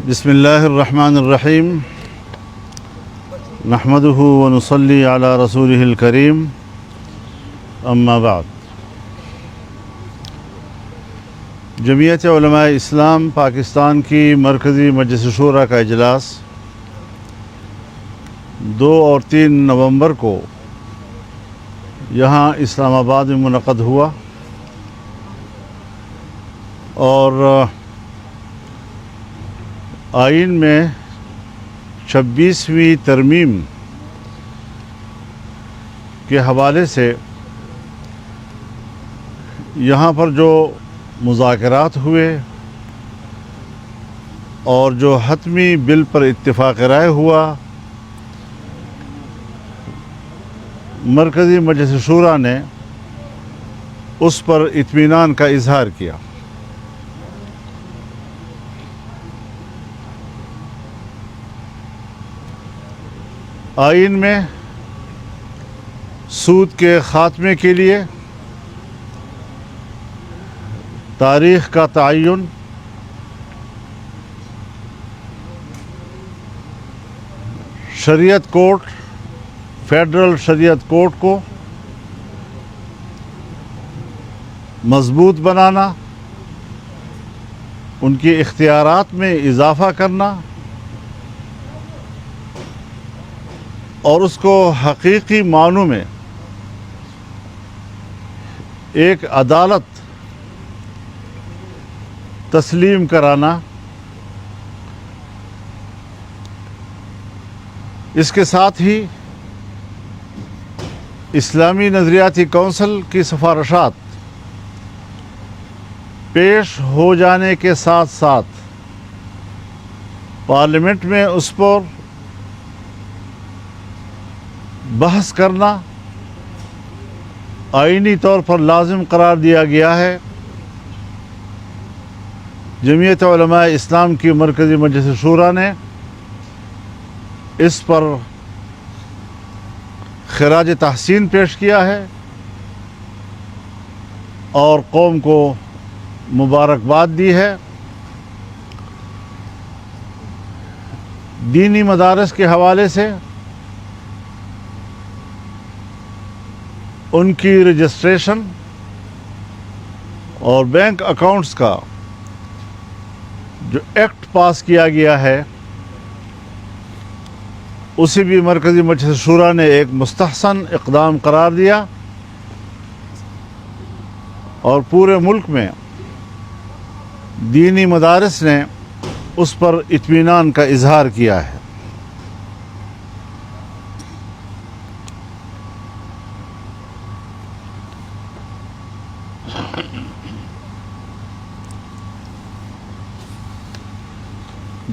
بسم اللہ الرحمن الرحیم نحمدہ ونصلی علی رسولہ الکریم اما بعد۔ جمعیت علماء اسلام پاکستان کی مرکزی مجلس شورا کا اجلاس 2 اور 3 نومبر کو یہاں اسلام آباد میں منعقد ہوا اور آئین میں 26ویں ترمیم کے حوالے سے یہاں پر جو مذاکرات ہوئے اور جو حتمی بل پر اتفاق رائے ہوا، مرکزی مجلس شورا نے اس پر اطمینان کا اظہار کیا۔ آئین میں سود کے خاتمے کے لیے تاریخ کا تعین، شریعت کورٹ، فیڈرل شریعت کورٹ کو مضبوط بنانا، ان کے اختیارات میں اضافہ کرنا اور اس کو حقیقی معنوں میں ایک عدالت تسلیم کرانا، اس کے ساتھ ہی اسلامی نظریاتی کونسل کی سفارشات پیش ہو جانے کے ساتھ ساتھ پارلیمنٹ میں اس پر بحث کرنا آئینی طور پر لازم قرار دیا گیا ہے۔ جمعیت علماء اسلام کی مرکزی مجلس شورا نے اس پر خراج تحسین پیش کیا ہے اور قوم کو مبارکباد دی ہے۔ دینی مدارس کے حوالے سے ان کی رجسٹریشن اور بینک اکاؤنٹس کا جو ایکٹ پاس کیا گیا ہے، اسے بھی مرکزی مجلس شورا نے ایک مستحسن اقدام قرار دیا اور پورے ملک میں دینی مدارس نے اس پر اطمینان کا اظہار کیا ہے۔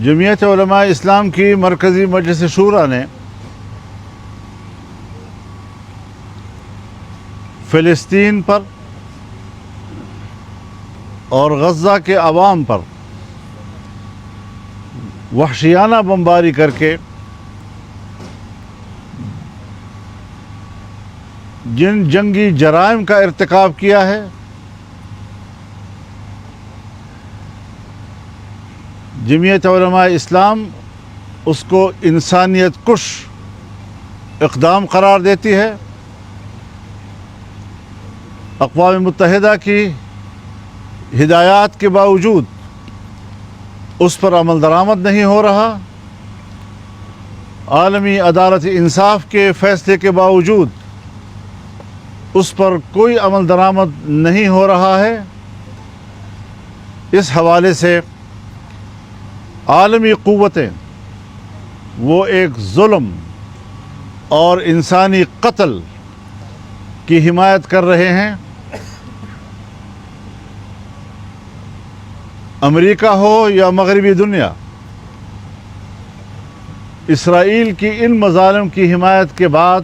جمعیت علماء اسلام کی مرکزی مجلس شورا نے فلسطین پر اور غزہ کے عوام پر وحشیانہ بمباری کر کے جن جنگی جرائم کا ارتکاب کیا ہے، جمعیت علماء اسلام اس کو انسانیت کش اقدام قرار دیتی ہے۔ اقوام متحدہ کی ہدایات کے باوجود اس پر عمل درآمد نہیں ہو رہا، عالمی عدالت انصاف کے فیصلے کے باوجود اس پر کوئی عمل درآمد نہیں ہو رہا ہے۔ اس حوالے سے عالمی قوتیں وہ ایک ظلم اور انسانی قتل کی حمایت کر رہے ہیں۔ امریکہ ہو یا مغربی دنیا، اسرائیل کی ان مظالم کی حمایت کے بعد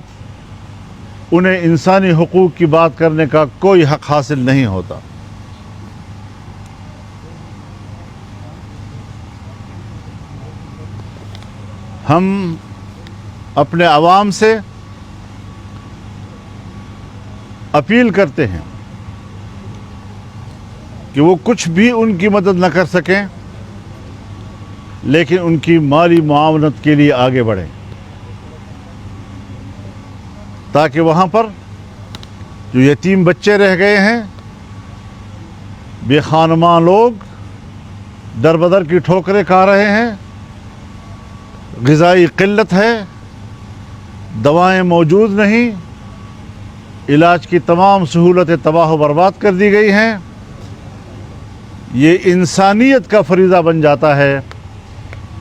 انہیں انسانی حقوق کی بات کرنے کا کوئی حق حاصل نہیں ہوتا۔ ہم اپنے عوام سے اپیل کرتے ہیں کہ وہ کچھ بھی ان کی مدد نہ کر سکیں، لیکن ان کی مالی معاونت کے لیے آگے بڑھیں تاکہ وہاں پر جو یتیم بچے رہ گئے ہیں، بے خانماں لوگ در بدر کی ٹھوکریں کھا رہے ہیں، غذائی قلت ہے، دوائیں موجود نہیں، علاج کی تمام سہولتیں تباہ و برباد کر دی گئی ہیں، یہ انسانیت کا فریضہ بن جاتا ہے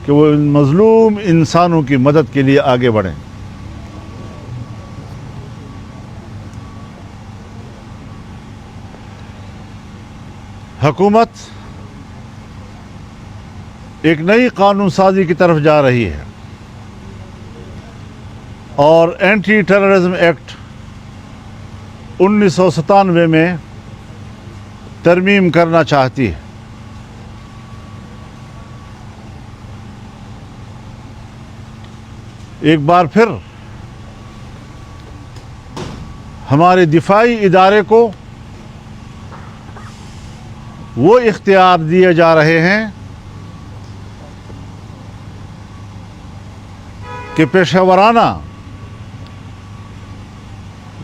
کہ وہ ان مظلوم انسانوں کی مدد کے لیے آگے بڑھیں۔ حکومت ایک نئی قانون سازی کی طرف جا رہی ہے اور اینٹی ٹیررزم ایکٹ 1997 میں ترمیم کرنا چاہتی ہے۔ ایک بار پھر ہمارے دفاعی ادارے کو وہ اختیار دیے جا رہے ہیں کہ پیشہ ورانہ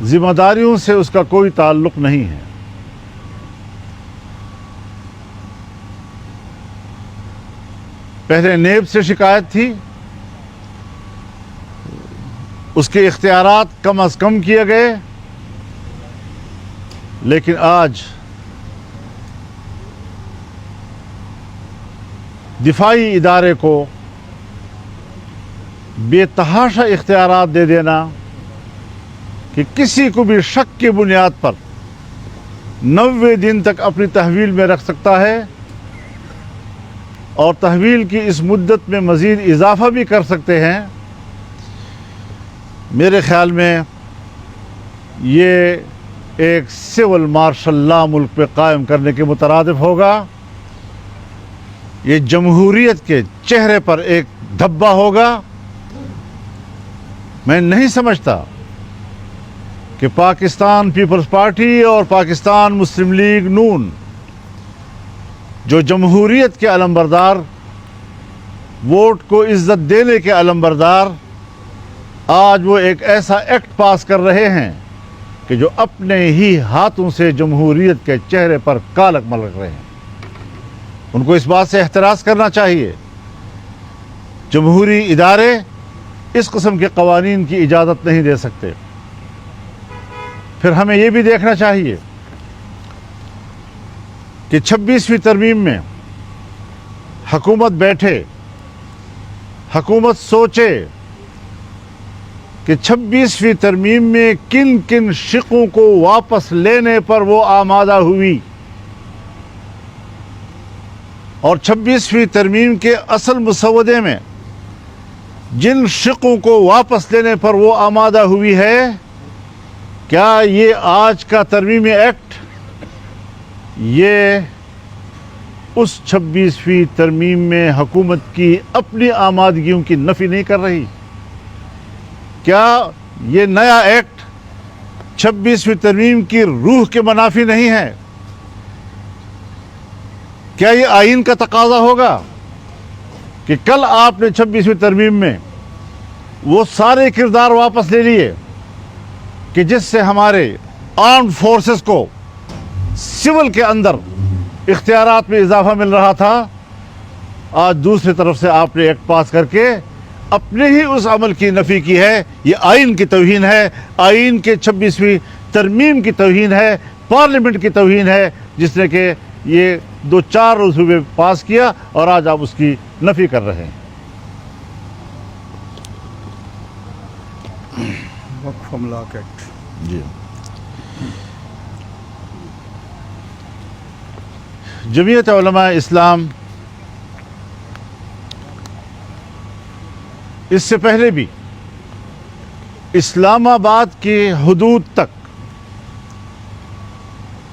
ذمہ داریوں سے اس کا کوئی تعلق نہیں ہے۔ پہلے نیب سے شکایت تھی، اس کے اختیارات کم از کم کیے گئے، لیکن آج دفاعی ادارے کو بے تحاشا اختیارات دے دینا کہ کسی کو بھی شک کی بنیاد پر 90 دن تک اپنی تحویل میں رکھ سکتا ہے اور تحویل کی اس مدت میں مزید اضافہ بھی کر سکتے ہیں۔ میرے خیال میں یہ ایک سول مارشل لا ملک پہ قائم کرنے کے مترادف ہوگا، یہ جمہوریت کے چہرے پر ایک دھبا ہوگا۔ میں نہیں سمجھتا کہ پاکستان پیپلز پارٹی اور پاکستان مسلم لیگ نون، جو جمہوریت کے علمبردار، ووٹ کو عزت دینے کے علمبردار، آج وہ ایک ایسا ایکٹ پاس کر رہے ہیں کہ جو اپنے ہی ہاتھوں سے جمہوریت کے چہرے پر کالک ملک رہے ہیں۔ ان کو اس بات سے احتراز کرنا چاہیے۔ جمہوری ادارے اس قسم کے قوانین کی اجازت نہیں دے سکتے۔ پھر ہمیں یہ بھی دیکھنا چاہیے کہ 26ویں ترمیم میں حکومت بیٹھے، حکومت سوچے کہ 26ویں ترمیم میں کن کن شقوں کو واپس لینے پر وہ آمادہ ہوئی، اور 26ویں ترمیم کے اصل مسودے میں جن شقوں کو واپس لینے پر وہ آمادہ ہوئی ہے، کیا یہ آج کا ترمیمی ایکٹ یہ اس 26ویں ترمیم میں حکومت کی اپنی آمادگیوں کی نفی نہیں کر رہی؟ کیا یہ نیا ایکٹ 26ویں ترمیم کی روح کے منافی نہیں ہے؟ کیا یہ آئین کا تقاضا ہوگا کہ کل آپ نے 26ویں ترمیم میں وہ سارے کردار واپس لے لیے کہ جس سے ہمارے آرمڈ فورسز کو سول کے اندر اختیارات میں اضافہ مل رہا تھا، آج دوسری طرف سے آپ نے ایکٹ پاس کر کے اپنے ہی اس عمل کی نفی کی ہے؟ یہ آئین کی توہین ہے، آئین کے 26ویں ترمیم کی توہین ہے، پارلیمنٹ کی توہین ہے، جس نے کہ یہ 2-4 روز ہوئے پاس کیا اور آج آپ اس کی نفی کر رہے ہیں۔ وقف املاک ایکٹ جی، جمعیت علماء اسلام اس سے پہلے بھی اسلام آباد کی حدود تک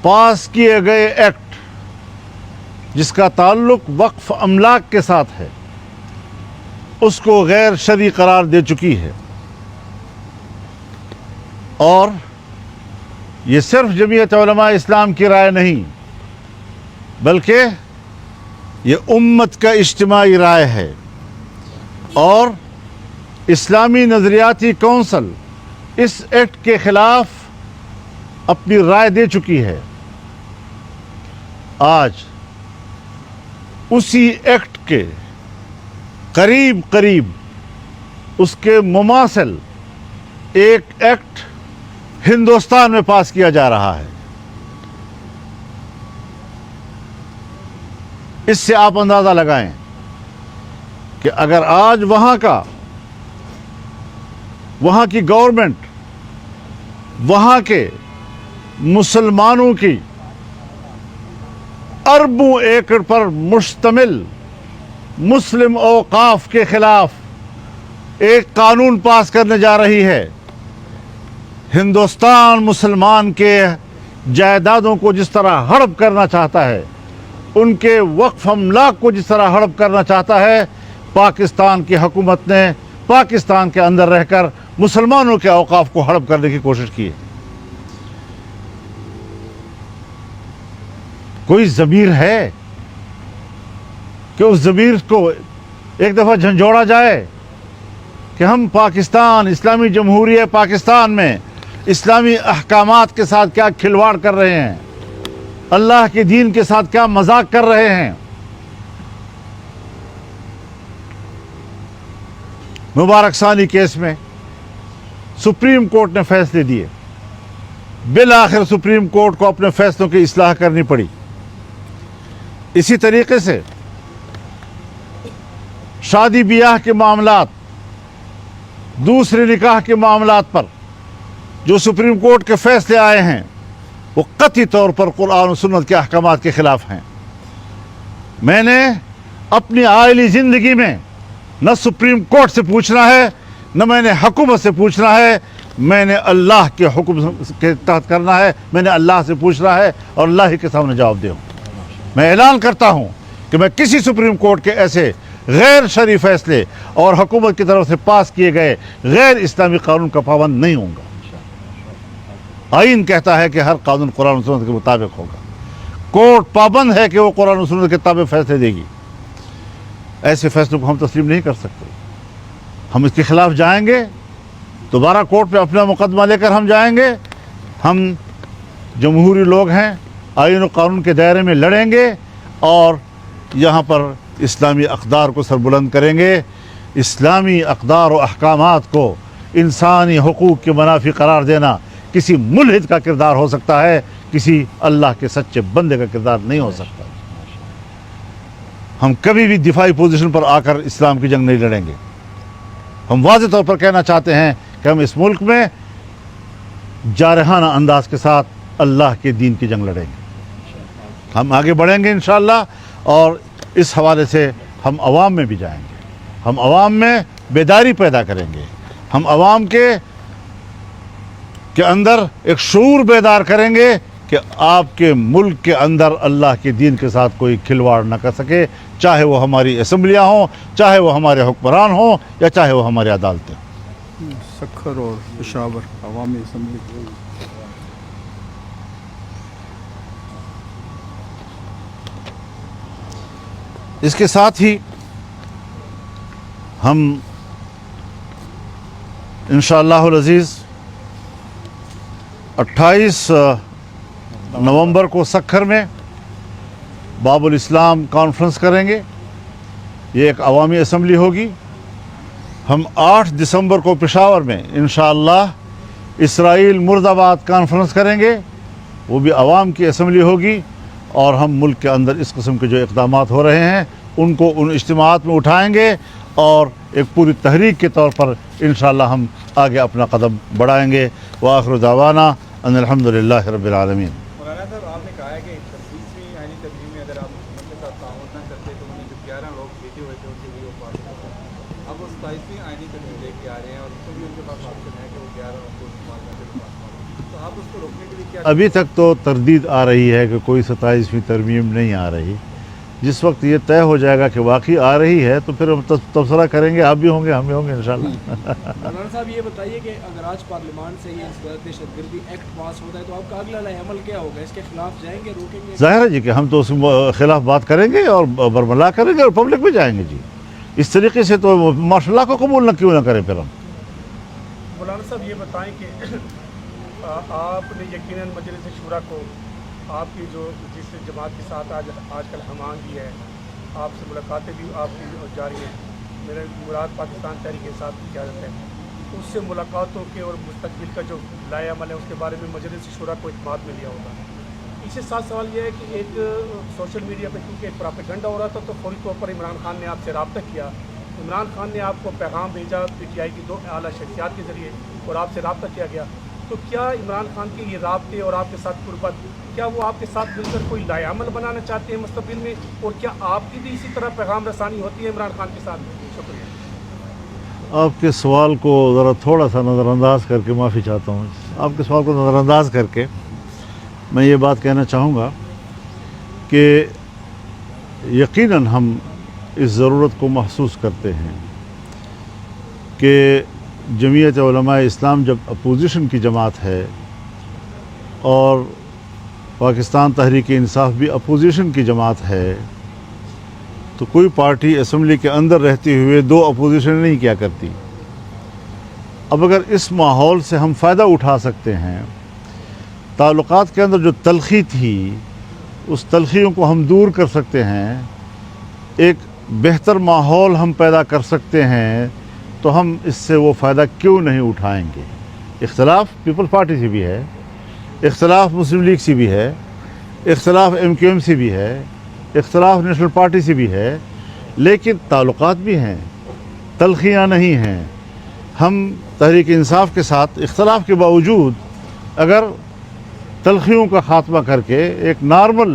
پاس کیے گئے ایکٹ جس کا تعلق وقف املاک کے ساتھ ہے، اس کو غیر شرعی قرار دے چکی ہے، اور یہ صرف جمعیت علماء اسلام کی رائے نہیں بلکہ یہ امت کا اجتماعی رائے ہے۔ اور اسلامی نظریاتی کونسل اس ایکٹ کے خلاف اپنی رائے دے چکی ہے. آج اسی ایکٹ کے قریب قریب اس کے مماثل ایک ایکٹ ہندوستان میں پاس کیا جا رہا ہے. اس سے آپ اندازہ لگائیں کہ اگر آج وہاں کی گورنمنٹ وہاں کے مسلمانوں کی اربوں ایکڑ پر مشتمل مسلم اوقاف کے خلاف ایک قانون پاس کرنے جا رہی ہے، ہندوستان مسلمان کے جائیدادوں کو جس طرح ہڑپ کرنا چاہتا ہے، ان کے وقف املاک کو جس طرح ہڑپ کرنا چاہتا ہے، پاکستان کی حکومت نے پاکستان کے اندر رہ کر مسلمانوں کے اوقاف کو ہڑپ کرنے کی کوشش کی ہے. کوئی ضمیر ہے کہ اس ضمیر کو ایک دفعہ جھنجھوڑا جائے کہ ہم پاکستان، اسلامی جمہوریہ پاکستان میں اسلامی احکامات کے ساتھ کیا کھلواڑ کر رہے ہیں، اللہ کے دین کے ساتھ کیا مذاق کر رہے ہیں. مبارک ثانی کیس میں سپریم کورٹ نے فیصلے دیے، بالآخر سپریم کورٹ کو اپنے فیصلوں کی اصلاح کرنی پڑی. اسی طریقے سے شادی بیاہ کے معاملات، دوسرے نکاح کے معاملات پر جو سپریم کورٹ کے فیصلے آئے ہیں وہ قطعی طور پر قرآن و سنت کے احکامات کے خلاف ہیں. میں نے اپنی عائلی زندگی میں نہ سپریم کورٹ سے پوچھنا ہے، نہ میں نے حکومت سے پوچھنا ہے، میں نے اللہ کے حکم کے تحت کرنا ہے. میں نے اللہ سے پوچھنا ہے اور اللہ ہی کے سامنے جواب دے. میں اعلان کرتا ہوں کہ میں کسی سپریم کورٹ کے ایسے غیر شرعی فیصلے اور حکومت کی طرف سے پاس کیے گئے غیر اسلامی قانون کا پابند نہیں ہوں گا. آئین کہتا ہے کہ ہر قانون قرآن و سنت کے مطابق ہوگا. کورٹ پابند ہے کہ وہ قرآن و سنت کے تابع فیصلے دے گی. ایسے فیصلوں کو ہم تسلیم نہیں کر سکتے. ہم اس کے خلاف جائیں گے، دوبارہ کورٹ پہ اپنا مقدمہ لے کر ہم جائیں گے. ہم جمہوری لوگ ہیں، آئین و قانون کے دائرے میں لڑیں گے اور یہاں پر اسلامی اقدار کو سربلند کریں گے. اسلامی اقدار و احکامات کو انسانی حقوق کے منافی قرار دینا کسی ملحد کا کردار ہو سکتا ہے، کسی اللہ کے سچے بندے کا کردار نہیں ہو سکتا. ہم کبھی بھی دفاعی پوزیشن پر آ کر اسلام کی جنگ نہیں لڑیں گے. ہم واضح طور پر کہنا چاہتے ہیں کہ ہم اس ملک میں جارحانہ انداز کے ساتھ اللہ کے دین کی جنگ لڑیں گے. ہم آگے بڑھیں گے انشاءاللہ، اور اس حوالے سے ہم عوام میں بھی جائیں گے. ہم عوام میں بیداری پیدا کریں گے. ہم عوام کے اندر ایک شعور بیدار کریں گے کہ آپ کے ملک کے اندر اللہ کے دین کے ساتھ کوئی کھلواڑ نہ کر سکے، چاہے وہ ہماری اسمبلیاں ہوں، چاہے وہ ہمارے حکمران ہوں، یا چاہے وہ ہماری عدالتیں. سکھر اور پشاور عوامی اسمبلی. اس کے ساتھ ہی ہم انشاءاللہ العزیز 28 نومبر کو سکھر میں باب الاسلام کانفرنس کریں گے. یہ ایک عوامی اسمبلی ہوگی. ہم 8 دسمبر کو پشاور میں انشاءاللہ اسرائیل مرد آباد کانفرنس کریں گے. وہ بھی عوام کی اسمبلی ہوگی، اور ہم ملک کے اندر اس قسم کے جو اقدامات ہو رہے ہیں ان کو ان اجتماعات میں اٹھائیں گے، اور ایک پوری تحریک کے طور پر انشاءاللہ ہم آگے اپنا قدم بڑھائیں گے. وآخر دعوانا ان الحمدللہ رب العالمین. مولانا صاحب، آپ نے کہا ہے کہ 26ویں آئینی ترمیم میں اگر آپ حکومت کے ساتھ تعاون نہ کرتے تو انہیں جو 11 لوگ بیٹے ہوئے تھے ان کے لیے وہ پاس کرتے. اب وہ 27ویں آئینی ترمیم لے کے آ رہے ہیں اور اس کو بھی ان کے پاس آپشن ہے کہ وہ 11 لوگ کو استعمال کر کے پاس کریں. تو آپ اس کو روکنے کے لیے کیا؟ ابھی تک تو تردید آ رہی ہے کہ کوئی 27ویں ترمیم نہیں آ رہی. جس وقت یہ طے ہو جائے گا کہ واقعی آ رہی ہے تو پھر ہم تبصرہ کریں گے. آپ بھی ہوں گے، ہم بھی ہوں گے انشاءاللہ. مولانا صاحب یہ بتائیے کہ اگر آج پارلیمان سے یہ دہشت گردی ایکٹ پاس ہوتا ہے تو آپ کا اگلا عمل کیا ہوگا؟ اس کے خلاف جائیں گے، روکیں گے؟ ظاہر ہے جی کہ ہم تو اس کے خلاف بات کریں گے اور برملا کریں گے اور پبلک میں جائیں گے. جی इस तरीके से तो माशाल्लाह को कबूल न क्यों ना करें फिर हम। मौलाना साहब ये बताएं कि आपने यकीनन मजलिस शूरा को आपकी जो जिस जमात के साथ आजकल हमांगी है, आपसे मुलाकातें भी आपकी जारी हैं, मेरे मुराद पाकिस्तान तहरीक इंसाफ की क़यादत है, उससे मुलाकातों के और मुस्तकबिल का जो लाए अमल है उसके बारे में मजलिस शूरा को इत्माद में लिया होगा। इसके साथ सवाल यह है कि एक सोशल मीडिया पर क्योंकि एक प्रोपेगेंडा हो रहा था तो फौरी तौर पर इमरान खान ने आपसे रब्ता किया, इमरान खान ने आपको पैगाम भेजा PTI की 2 आला शख्सियात के ज़रिए और आपसे रब्ता किया गया। तो क्या इमरान खान के ये राब्ते और आपके साथ कुर्बत, क्या वो आपके साथ मिलकर कोई लाएअमल बनाना चाहते हैं मुस्तक़बिल में, और क्या आपकी भी इसी तरह पैगाम रसानी होती है इमरान खान के साथ? शुक्रिया। आपके सवाल को ज़रा थोड़ा सा नज़रअंदाज करके, माफ़ी चाहता हूँ, आपके सवाल को नज़रअंदाज करके मैं ये बात कहना चाहूँगा कि यकीनन हम इस ज़रूरत को महसूस करते हैं कि जमीयत उलमा इस्लाम जब अपोजिशन की जमात है और पाकिस्तान तहरीक इंसाफ भी अपोजिशन की जमात है, तो कोई पार्टी असम्बली के अंदर रहते हुए 2 अपोजिशन नहीं किया करती। अब अगर इस माहौल से हम फ़ायदा उठा सकते हैं, ताल्लुकात के अंदर जो तलखी थी उस तलखियों को हम दूर कर सकते हैं, एक बेहतर माहौल हम पैदा कर सकते हैं, तो हम इससे वो फ़ायदा क्यों नहीं उठाएंगे। इख्तलाफ पीपल्स पार्टी से भी है, इख्तलाफ मुस्लिम लीग से भी है, इख्तलाफ MQM से भी है, इख्तलाफ नेशनल पार्टी से भी है, लेकिन ताल्लुकात भी हैं, तलखियाँ नहीं हैं। हम तहरीक इंसाफ के साथ इख्तलाफ के बावजूद अगर तलखियों का ख़ात्मा करके एक नॉर्मल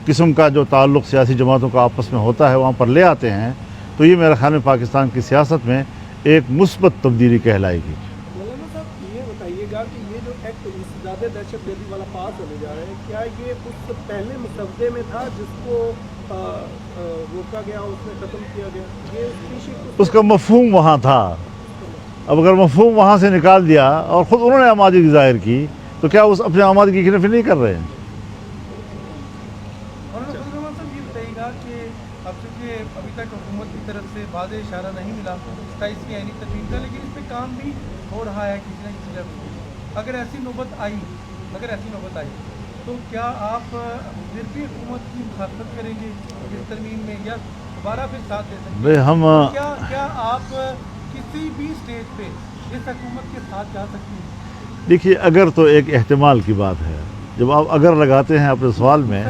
किस्म का जो ताल्लुक़ सियासी जमातों का आपस में होता है वहाँ पर ले आते हैं, तो ये मेरे ख़्याल में पाकिस्तान की सियासत में एक मुस्बत तब्दीली कहलाएगी। मौलाना साहब ये बताइएगा कि ये जो एक्ट ज़्यादा दहशतगर्दी वाला पास होने जा रहा है, क्या ये उस पहले मुसवदे में था जिसको रोका गया, उसमें ख़त्म किया गया? ये उसका मफ़हूम वहाँ था। अब अगर मफ़हूम वहाँ से निकाल दिया और ख़ुद उन्होंने आमादगी ज़ाहिर की, तो क्या उस अपने आमादगी की नफ़ी नहीं कर रहे हैं? ये बताइएगा कि अब चूँकि अभी तक हुकूमत की तरफ से वाज़ेह इशारा नहीं मिला 27 की आईनी तरमीम का, लेकिन इस पर काम भी हो रहा है किसी न किसी लेवल पर। अगर ऐसी नौबत आई तो क्या आप फिर भी हुकूमत की मुखालफत करेंगे इस तरमीम में, या दोबारा फिर साथ दे सकते हैं? क्या आप किसी भी स्टेज पे इस हुकूमत के साथ जा सकते हैं? देखिए, अगर तो एक एहतमाल की बात है, जब आप अगर लगाते हैं अपने सवाल में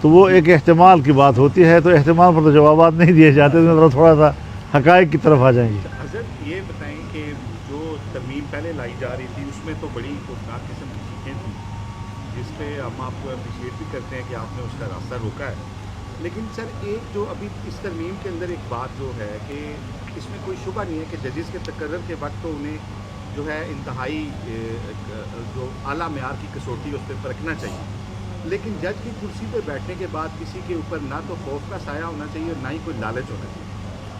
तो वो एक एहतमाल की बात होती है, तो एहतमाल पर तो जवाबात नहीं दिए जाते, तो थोड़ा सा हक़ाइक़ की तरफ आ जाएंगे। हज़रत ये बताएं कि जो तरमीम पहले लाई जा रही थी उसमें तो बड़ी खौफनाक किस्म की चीज़ें थी, जिस पे हम आपको अप्रिशिएट भी करते हैं कि आपने उसका रास्ता रोका है। लेकिन सर, एक जो अभी इस तरमीम के अंदर एक बात जो है कि इसमें कोई शुबा नहीं है कि जजेस के तकर्रर के वक्त तो उन्हें जो है इंतहाई जो आला मेयार की कसौटी उस पर परखना चाहिए, लेकिन जज की कुर्सी पर बैठने के बाद किसी के ऊपर ना तो खौफ का साया होना चाहिए और ना ही कोई लालच होना चाहिए।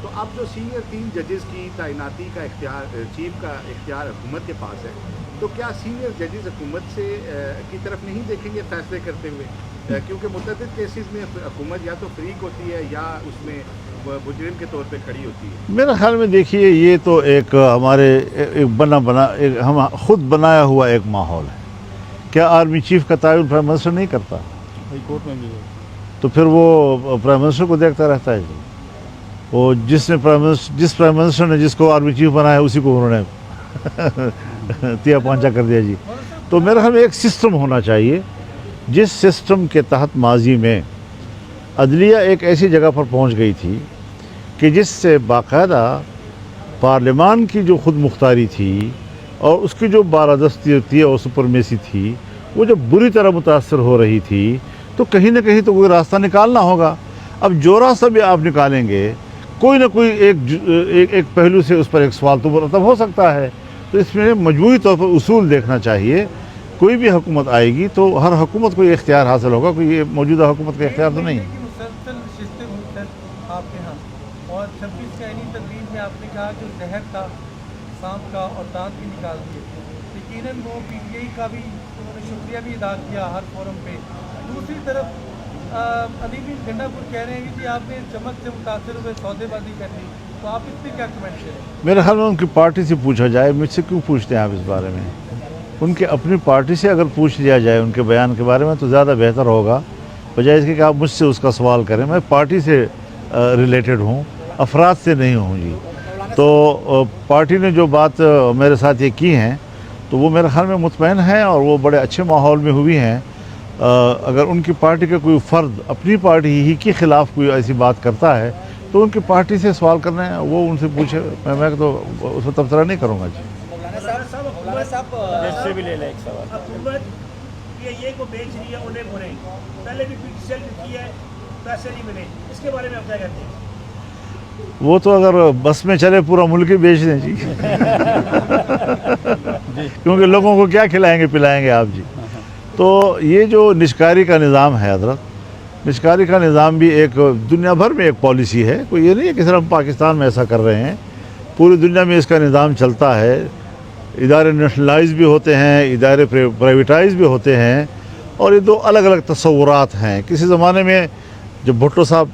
तो अब जो सीनियर 3 जजेस की तैनाती का इख्तियार, चीफ का इख्तियार हुकूमत के पास है, तो क्या सीनियर जजेस हुकूमत से की तरफ नहीं देखेंगे फैसले करते हुए? क्योंकि मुतअद्दिद केसेस में हुकूमत या तो फ्रीक होती है या उसमें मुजरिम के तौर पे खड़ी होती है। मेरे ख्याल में देखिए, ये तो एक हमारे एक हम खुद बनाया हुआ एक माहौल है। क्या आर्मी चीफ का तयन प्राइम मिनिस्टर नहीं करता? हाई कोर्ट में भी है। तो फिर वो प्राइम मिनिस्टर को देखता रहता है। वो जिस प्राइम मिनिस्टर ने जिसको आर्मी चीफ बनाया उसी को उन्होंने तिया पांचा कर दिया जी। तो मेरे ख्याल में एक सिस्टम होना चाहिए, जिस सिस्टम के तहत माजी में अदलिया एक ऐसी जगह पर पहुंच गई थी कि जिससे बाकायदा पार्लियामान की जो खुद मुख्तारी थी और उसकी जो बारादस्ती थी और सुपरमेसी थी, वो जब बुरी तरह मुतासर हो रही थी, तो कहीं ना कहीं तो कोई रास्ता निकालना होगा। अब जो रास्ता भी आप निकालेंगे, कोई ना कोई एक पहलू से उस पर एक सवाल तो मतलब हो सकता है। तो इसमें मजबूरी तौर पर उसूल देखना चाहिए। कोई भी हुकूमत आएगी तो हर हुकूमत को ये इख्तियार हासिल होगा, कोई ये मौजूदा हुकूमत का इख्तियार तो नहीं है। आपके यहाँ और 26 की आईनी तरमीम में आपने कहा कि जहर था, सांप का और दांत भी निकाल दिए। यकीनन वो PTI का भी उन्होंने शुक्रिया भी अदा किया हर फोरम पे। दूसरी तरफ अली गंडापुर कह रहे हैं कि जी आपने चमक से मुतासर हुए सौदेबाजी कर ली, तो आप इस पर क्या कमेंट करें? मेरे ख्याल में उनकी पार्टी से पूछा जाए, मुझसे क्यों पूछते हैं आप इस बारे में? उनके अपनी पार्टी से अगर पूछ लिया जाए उनके बयान के बारे में तो ज़्यादा बेहतर होगा, बजाय इसके कि आप मुझसे उसका सवाल करें। मैं पार्टी से रिलेटेड हूँ, अफराद से नहीं हूँ जी। तो पार्टी ने जो बात मेरे साथ ये की हैं तो वो मेरे ख्याल में मुतमईन है और वो बड़े अच्छे माहौल में हुई हैं। अगर उनकी पार्टी का कोई फ़र्द अपनी पार्टी ही के ख़िलाफ़ कोई ऐसी बात करता है तो उनकी पार्टी से सवाल करना है, वो उनसे पूछे, मैं तो उस पर तबसरा नहीं करूँगा जी। जैसे भी ले लें एक सवाल। हुकूमत ये को बेच रही है उन्हें बुरे, पहले भी सेल की है, पैसे नहीं मिले, इसके बारे में आप क्या कहते हैं? वो तो अगर बस में चले पूरा मुल्क ही बेच दें जी क्योंकि लोगों को क्या खिलाएंगे पिलाएंगे आप जी। तो ये जो निष्कारी का निज़ाम है हज़रत, निष्कारी का निज़ाम भी एक दुनिया भर में एक पॉलिसी है, कोई ये नहीं है कि सिर्फ हम पाकिस्तान में ऐसा कर रहे हैं, पूरी दुनिया में इसका निज़ाम चलता है। इदारे नेशनलाइज भी होते हैं, इदारे प्राइवेटाइज भी होते हैं, और ये दो अलग अलग तस्वुरात हैं। किसी ज़माने में जब भुट्टो साहब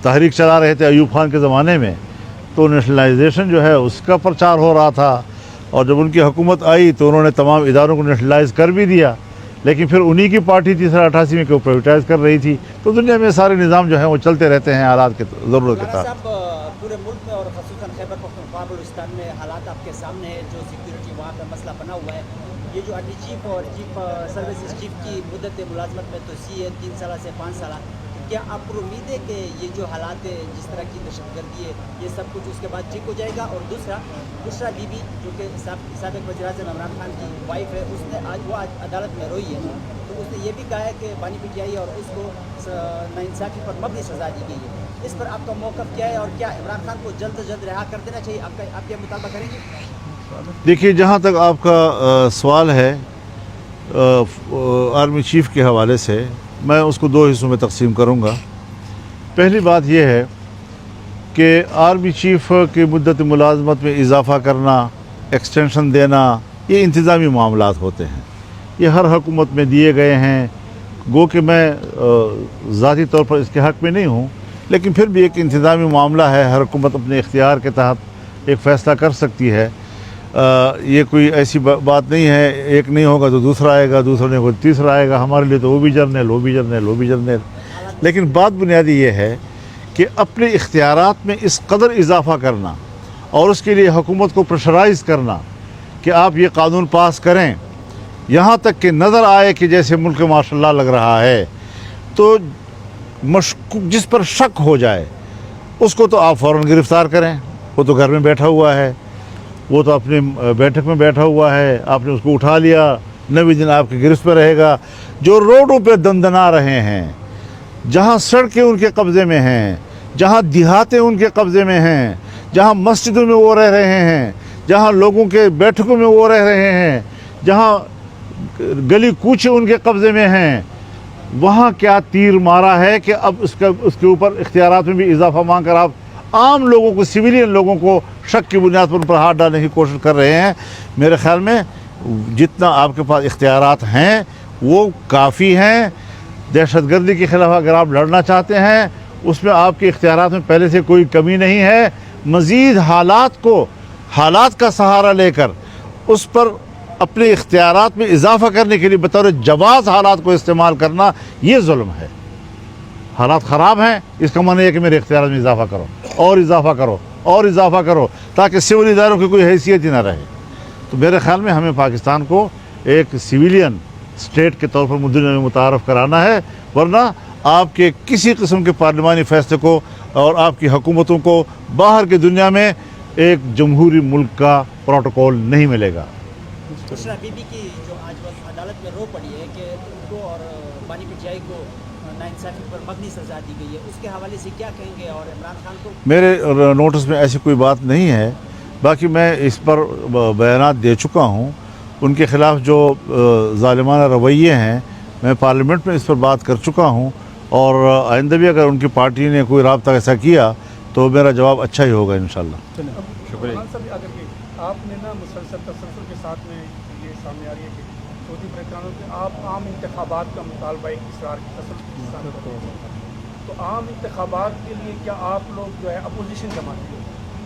तहरीक चला रहे थे अयूब खान के ज़माने में, तो नेशनलाइजेशन जो है उसका प्रचार हो रहा था, और जब उनकी हुकूमत आई तो उन्होंने तमाम इदारों को नेशनलाइज कर भी दिया, लेकिन फिर उन्हीं की पार्टी थी 88 में कि वो प्राइवेटाइज कर रही थी। तो दुनिया में सारे निज़ाम जो हैं वो चलते रहते हैं हालात के ज़रूरत के तहत। पूरे मुल्क में और ख़ुसूसन खैबर पख्तूनख्वा बलूचिस्तान में हालात आपके सामने है, जो सिक्योरिटी वहाँ का मसला बना हुआ है। ये जो आर्मी चीफ और चीफ सर्विसेज चीफ की मुद्दत मुलाजमत में तोसी है 3 साल से 5 साल, क्या आप पर उम्मीद है कि ये जो हालात है, जिस तरह की दहशतगर्दी है, ये सब कुछ उसके बाद ठीक हो जाएगा? और दूसरा, बुशरा बीबी जो कि साबिक वज़ीर-ए-आज़म इमरान खान की वाइफ है, उसने आज अदालत में रोई है, तो उसने ये भी कहा है कि बानी पीटीआई और उसको नाइंसाफ़ी पर मबनी सज़ा दी गई है। इस पर आपका मौक़िफ़ क्या है, और क्या इमरान खान को जल्द से जल्द रिहा कर देना चाहिए? आप ये मुतालबा करेंगे? देखिए, जहाँ तक आपका सवाल है आर्मी चीफ़ के हवाले से, मैं उसको 2 हिस्सों में तकसीम करूँगा। पहली बात यह है कि आर्मी चीफ़ की मुद्दत मुलाजमत में इजाफ़ा करना, एक्सटेंशन देना, ये इंतज़ामी मामलात होते हैं, ये हर हुकूमत में दिए गए हैं। गो कि मैं ज़ाती तौर पर इसके हक़ में नहीं हूँ, लेकिन फिर भी एक इंतज़ामी मामला है, हर हुकूमत अपने इख्तियार के तहत एक फ़ैसला कर सकती है। ये कोई ऐसी बात नहीं है, एक नहीं होगा तो दूसरा आएगा, दूसरा नहीं होगा तो तीसरा आएगा। हमारे लिए तो वो भी जर्नल, वो भी जर्नल, वो भी जर्नल। लेकिन बात बुनियादी ये है कि अपने इख्तियारात में इस कदर इजाफ़ा करना और उसके लिए हुकूमत को प्रेशराइज़ करना कि आप ये कानून पास करें, यहाँ तक कि नज़र आए कि जैसे मुल्क माशाल्लाह लग रहा है, तो जिस पर शक हो जाए उसको तो आप फ़ौरन गिरफ़्तार करें। वो तो घर में बैठा हुआ है, वो तो अपने बैठक में बैठा हुआ है, आपने उसको उठा लिया, 90 दिन आपकी गिरफ्त पर रहेगा। जो रोडों पे दंदना रहे हैं, जहाँ सड़कें उनके कब्ज़े में हैं, जहाँ देहातें उनके कब्ज़े में हैं, जहाँ मस्जिदों में वो रह रहे हैं, जहाँ लोगों के बैठकों में वो रह रहे हैं, जहाँ गली कूचे उनके कब्ज़े में हैं, वहाँ क्या तीर मारा है कि अब उसके ऊपर इख्तियारात में भी इजाफा मांग कर आप आम लोगों को, सिविलियन लोगों को शक की बुनियाद पर उन पर हाथ डालने की कोशिश कर रहे हैं। मेरे ख्याल में जितना आपके पास इख्तियारात हैं वो काफ़ी हैं। दहशतगर्दी के ख़िलाफ़ अगर आप लड़ना चाहते हैं, उसमें आपके इख्तियारात में पहले से कोई कमी नहीं है। मज़ीद हालात का सहारा लेकर उस पर अपने इख्तियारात में इजाफ़ा करने के लिए बतौर जवाज़ हालात को इस्तेमाल करना, ये जुल्म है। हालात ख़राब हैं, इसका माने है कि मेरे इख्तियारात में इजाफ़ा करो और इजाफ़ा करो और इजाफ़ा करो, ताकि सिविल इदारों की कोई हैसियत ही ना रहे। तो मेरे ख़्याल में हमें पाकिस्तान को एक सिविलियन स्टेट के तौर पर दुनिया में मुतारफ़ कराना है, वरना आपके किसी किस्म के पार्लिमानी फ़ैसले को और आपकी हुकूमतों को बाहर की दुनिया में एक जमहूरी मुल्क का प्रोटोकॉल नहीं मिलेगा। बुशरा बीबी की जो आज अदालत में रो पड़ी है कि उनको और बानी पीटीआई को नाइंसाफ़ी पर मबनी सज़ा दी गई है, उसके हवाले से क्या कहेंगे? और इमरान खान को मेरे नोटिस में ऐसी कोई बात नहीं है। बाकी मैं इस पर बयानात दे चुका हूँ। उनके ख़िलाफ़ जो ज़ालिमाना रवैये हैं, मैं पार्लियामेंट में इस पर बात कर चुका हूँ, और आइंदा भी अगर उनकी पार्टी ने कोई राब्ता ऐसा किया तो मेरा जवाब अच्छा ही होगा इंशाल्लाह। शुक्रिया। आपने ना मुसलसल तसलसल के साथ में ये सामने आ रही है कि सऊदी افریقانوں کہ آپ عام انتخابات کا مطالبہ ایک اصرار کی قسم کرتے ہیں، تو عام انتخابات کے لیے کیا آپ لوگ جو ہے اپوزیشن جماعت کے،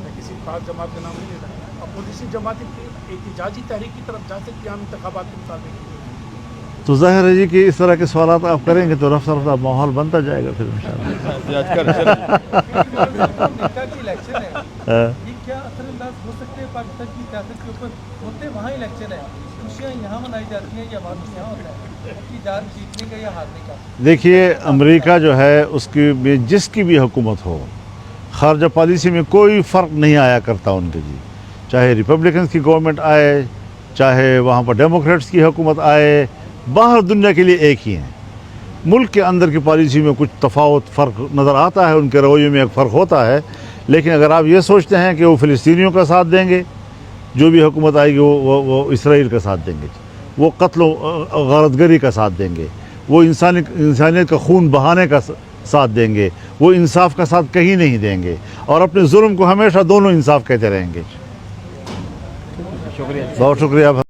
میں کسی خاص جماعت کا نام نہیں لے رہا، اپوزیشن جماعت کی احتجاجی تحریک کی طرف جا سکتی ہے عام انتخابات کے مطالبے کے لیے؟ تو ظاہر ہے جی کہ اس طرح کے سوالات آپ کریں گے تو رفتہ رفتہ ماحول بنتا جائے گا پھر انشاءاللہ۔ امریکہ کی الیکشن ہے، ہاں۔ یہ کیا اثر انداز ہو سکتے ہیں پاکستان کی سیاست کے اوپر؟ ہوتے وہاں الیکشن ہے، خوشیاں یہاں منائی جاتی ہیں یا واقعی یہاں ہوتا ہے کی جان جیتنے کا یا ہارنے کا؟ دیکھیے امریکہ جو ہے اس کی بھی جس کی بھی حکومت ہو، خارجہ پالیسی میں کوئی فرق نہیں آیا کرتا ان کے جی، چاہے ریپبلکنز کی گورنمنٹ آئے، چاہے وہاں پر ڈیموکریٹس کی حکومت آئے، باہر دنیا کے لیے ایک ہی ہیں۔ ملک کے اندر کی پالیسی میں کچھ تفاوت فرق نظر آتا ہے، ان کے رویے میں ایک فرق ہوتا ہے، لیکن اگر آپ یہ سوچتے ہیں کہ وہ فلسطینیوں کا ساتھ دیں گے، جو بھی حکومت آئے گی وہ اسرائیل کا ساتھ دیں گے، وہ قتل و غارت گری کا ساتھ دیں گے، وہ انسانیت کا خون بہانے کا ساتھ دیں گے، وہ انصاف کا ساتھ کہیں نہیں دیں گے، اور اپنے ظلم کو ہمیشہ دونوں انصاف کہتے رہیں گے۔ بہت شکریہ۔